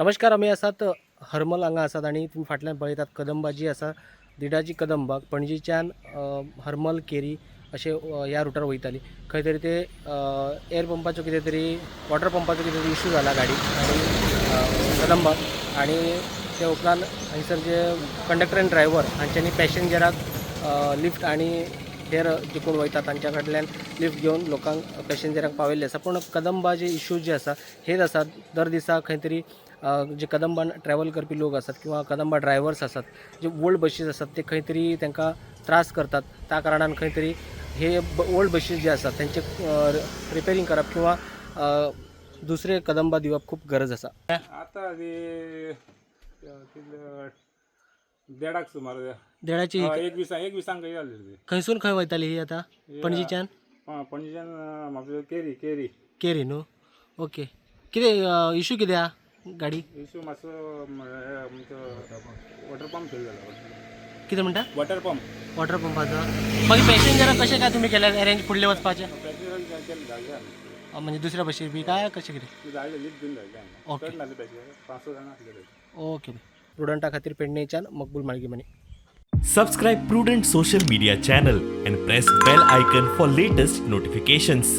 नमस्कार. आम्ही आसात हरमल हांगा आसात आणि तुम्ही फाटल्यान पळयतात कदंबा जी आसा दिडाची कदंबा पणजीच्यान हरमल केरी अशे ह्या रुटार वयताली. खंय तरी ते एअर पंपाचो कितें तरी वॉटर पंपाचो कितें तरी इशू जाला गाडी आणि कदंबाक आणि ते उपरांत हांगसर जे कंडक्टर आनी ड्रायव्हर हांच्यांनी पॅसेंजराक लिफ्ट आणि हेर जे कोण वयतात तांच्या कडल्यान लिफ्ट घेवन लोकांक पॅसेंजराक पावयल्ले आसा. पूण कदंबा जे इश्यूज जे आसा हेच आसात. दर दिसा खंय तरी जे कदंबान ट्रॅव्हल करपी लोक आसात किंवा कदंबा ड्रायव्हर्स आसात जे ओल्ड बशीस आसात ते खंय तरी तांकां त्रास करतात. त्या कारणान खंय तरी हे ओल्ड बशीस जे आसात तांचे रिपेरिंग करप किंवा दुसरे कदंबा दिवप खूब गरज आसा. आता ते देडाक सुमार देडाची एक विसांक खंय जालें ते खंयसून खंय वयताली ही आतां पणजीच्यान पणजेच्यान म्हाका केरी केरी न्हू. ओके. कितें इशू कितें आहा गाडी इशू मातसो वॉटर पंप फेल जाला. कितें म्हणटा वॉटर पंप वॉटर पंपाचो. मागीर पॅसेंजराक कशें काय तुमी केल्यार अरेंज फुडले वचपाचें पॅसेंजर केले धाडले म्हणजे दुसऱ्या बशीर बी काय कशें कितें. धाडले लिफ्ट घेवन धाडले ओके. चड नासले पॅसेंजर 5-6 जाणां आसले. ओके. स्टुडंटा खातीर पेडणेच्यान मकबूल माळगीमणी. Subscribe Prudent social media channel and press bell icon for latest notifications.